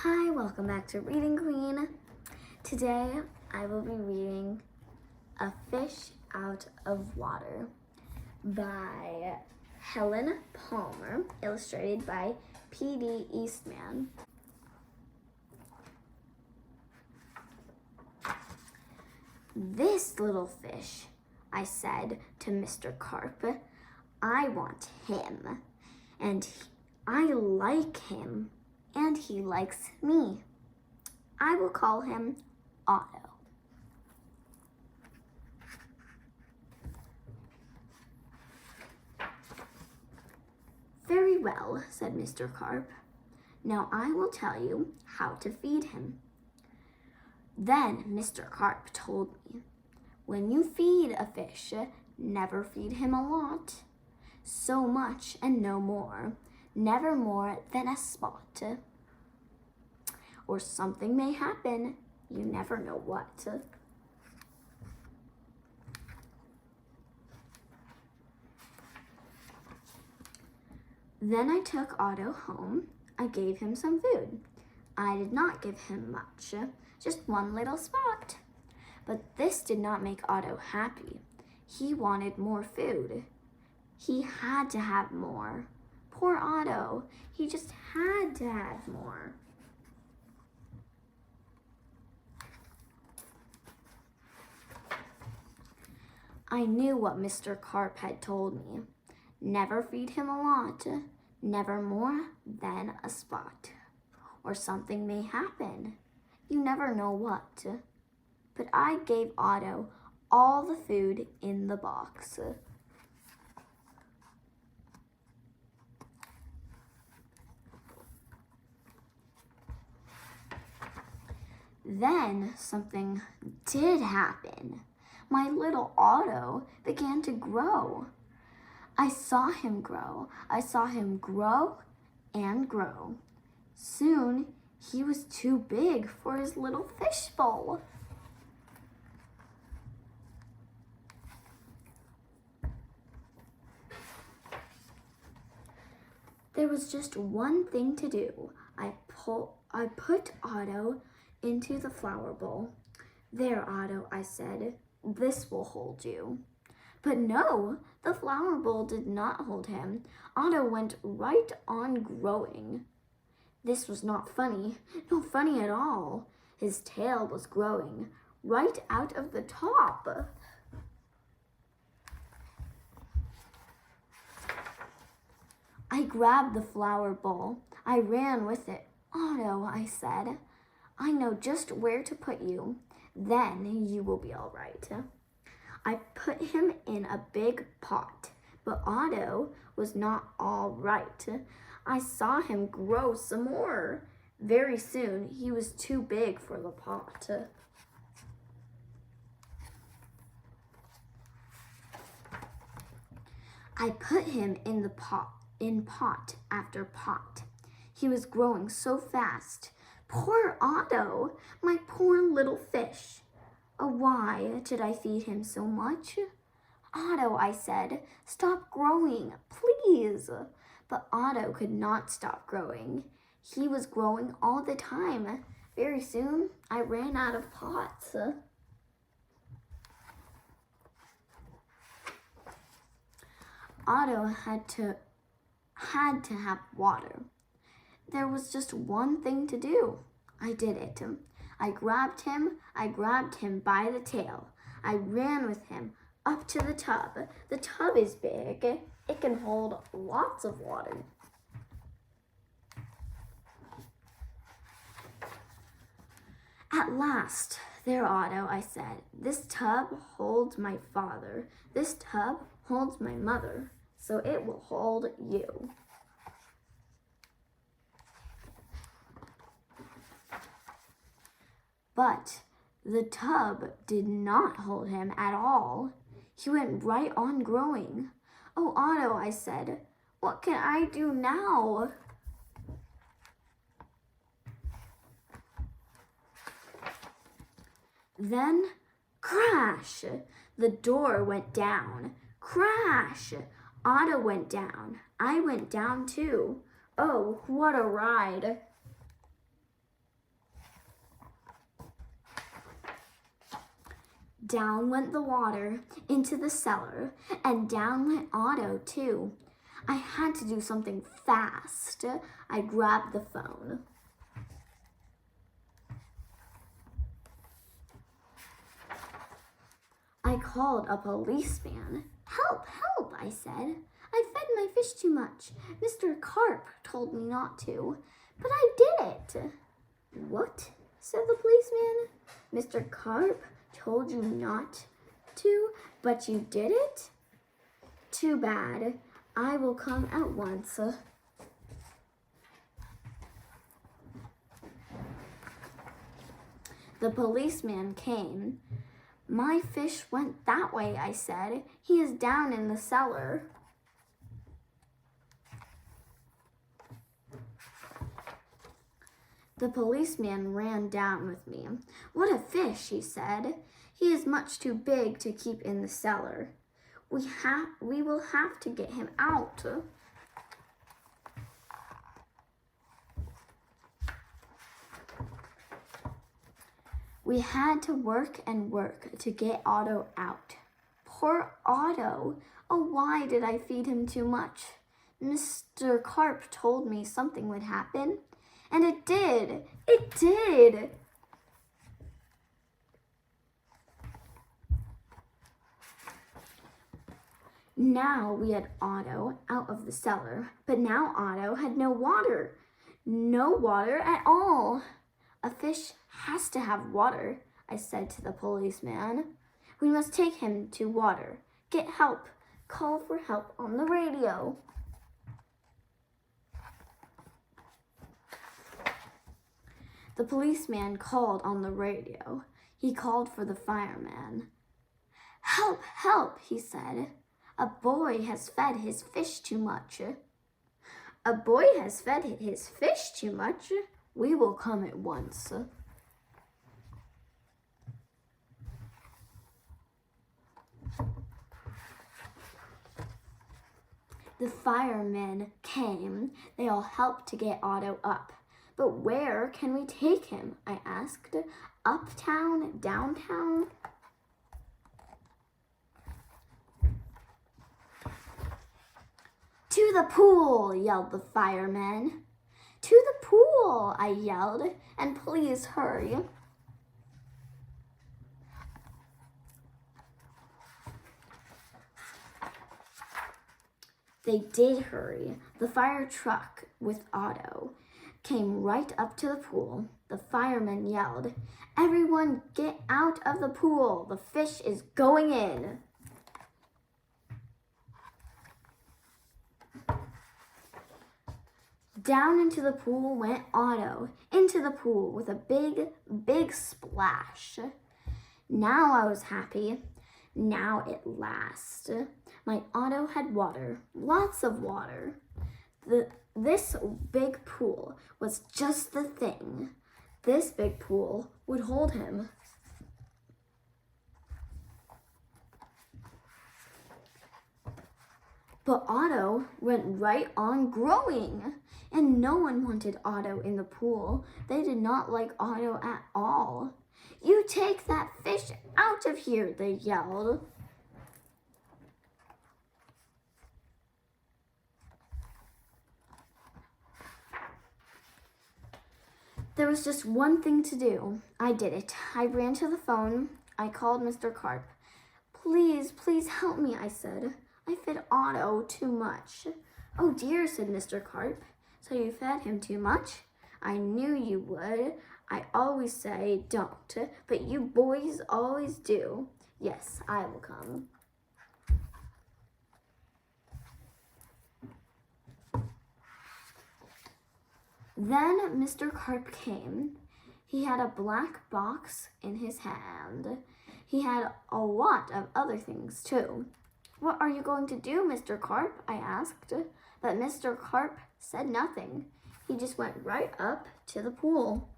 Hi, welcome back to Reading Queen. Today I will be reading A Fish Out of Water by Helen Palmer, illustrated by P.D. Eastman. "This little fish," I said to Mr. Carp. "I want him, and I like him, and he likes me. I will call him Otto." "Very well," said Mr. Carp. "Now I will tell you how to feed him." Then Mr. Carp told me, "When you feed a fish, never feed him a lot. So much and no more, never more than a spot. Or something may happen, you never know what." Then I took Otto home. I gave him some food. I did not give him much, just one little spot. But this did not make Otto happy. He wanted more food. He had to have more. Poor Otto, he just had to have more. I knew what Mr. Carp had told me. Never feed him a lot, never more than a spot. Or something may happen. You never know what. But I gave Otto all the food in the box. Then something did happen. My little Otto began to grow. I saw him grow. I saw him grow and grow. Soon he was too big for his little fishbowl. There was just one thing to do. I put Otto into the flower bowl. "There, Otto," I said, "this will hold you." But no, the flower bowl did not hold him. Otto went right on growing. This was not funny, not funny at all. His tail was growing right out of the top. I grabbed the flower bowl. I ran with it. "Otto," I said, "I know just where to put you. Then you will be all right." I put him in a big pot, but Otto was not all right. I saw him grow some more. Very soon, he was too big for the pot. I put him in the pot after pot. He was growing so fast. Poor Otto, my poor little fish. Oh, why did I feed him so much? "Otto," I said, "stop growing, please." But Otto could not stop growing. He was growing all the time. Very soon, I ran out of pots. Otto had to have water. There was just one thing to do. I did it. I grabbed him by the tail. I ran with him up to the tub. The tub is big. It can hold lots of water. "At last, there, Otto," I said. "This tub holds my father. This tub holds my mother. So it will hold you." But the tub did not hold him at all. He went right on growing. "Oh, Otto," I said, "what can I do now?" Then, crash! The door went down. Crash! Otto went down. I went down too. Oh, what a ride! Down went the water into the cellar, and down went Otto too. I had to do something fast. I grabbed the phone. I called a policeman. Help, help, I said. I fed my fish too much. Mr. Carp told me not to, but I did it. What? Said the policeman. Mr. Carp told you not to, but you did it? Too bad. I will come at once. The policeman came. My fish went that way, I said. He is down in the cellar. The policeman ran down with me. What a fish, he said. He is much too big to keep in the cellar. We will have to get him out. We had to work and work to get Otto out. Poor Otto. Oh, why did I feed him too much? Mr. Carp told me something would happen. And it did. It did. Now we had Otto out of the cellar, but now Otto had no water. No water at all. A fish has to have water, I said to the policeman. We must take him to water. Get help. Call for help on the radio. The policeman called on the radio. He called for the fireman. Help, help, he said. A boy has fed his fish too much. A boy has fed his fish too much? We will come at once. The firemen came. They all helped to get Otto up. But where can we take him? I asked. Uptown? Downtown? To the pool, yelled the firemen. To the pool, I yelled, and please hurry. They did hurry. The fire truck with Otto came right up to the pool. The firemen yelled, Everyone get out of the pool. The fish is going in. Down into the pool went Otto, into the pool with a big, big splash. Now I was happy. Now at last. My Otto had water, lots of water. This big pool was just the thing. This big pool would hold him. But Otto went right on growing, and no one wanted Otto in the pool. They did not like Otto at all. You take that fish out of here, they yelled. There was just one thing to do. I did it. I ran to the phone. I called Mr. Carp. Please, please help me, I said. I fed Otto too much. Oh dear, said Mr. Carp. So you fed him too much? I knew you would. I always say don't, but you boys always do. Yes, I will come. Then Mr. Carp came. He had a black box in his hand. He had a lot of other things too. What are you going to do, Mr. Carp? I asked. But Mr. Carp said nothing. He just went right up to the pool.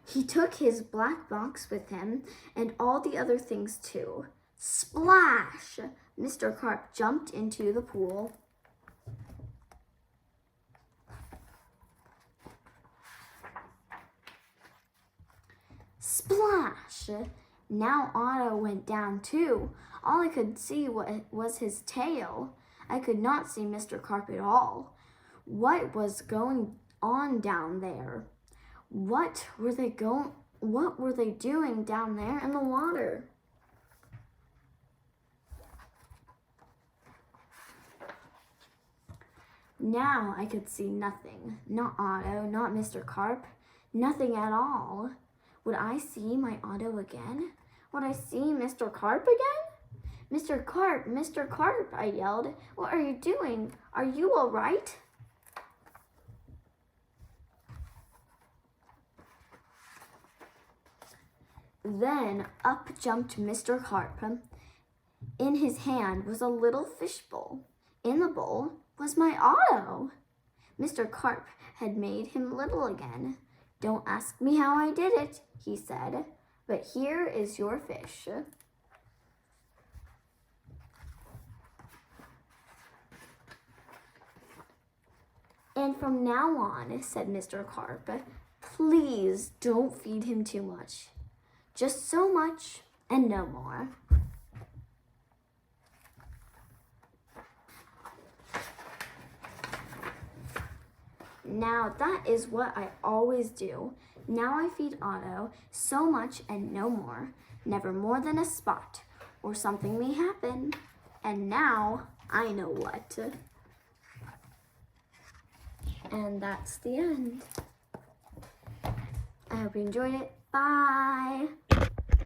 He took his black box with him and all the other things too. Splash! Mr. Carp jumped into the pool. Splash! Now Otto went down too. All I could see was his tail. I could not see Mr. Carp at all. What was going on down there? What were they doing down there in the water? Now I could see nothing. Not Otto, not Mr. Carp, nothing at all. Would I see my Otto again? Would I see Mr. Carp again? Mr. Carp, I yelled. What are you doing? Are you all right? Then up jumped Mr. Carp. In his hand was a little fish bowl. In the bowl was my Otto. Mr. Carp had made him little again. Don't ask me how I did it, he said, but here is your fish. And from now on, said Mr. Carp, please don't feed him too much. Just so much and no more. Now that is what I always do. Now I feed Otto so much and no more, never more than a spot, or something may happen. And now I know what. And that's the end. I hope you enjoyed it. Bye.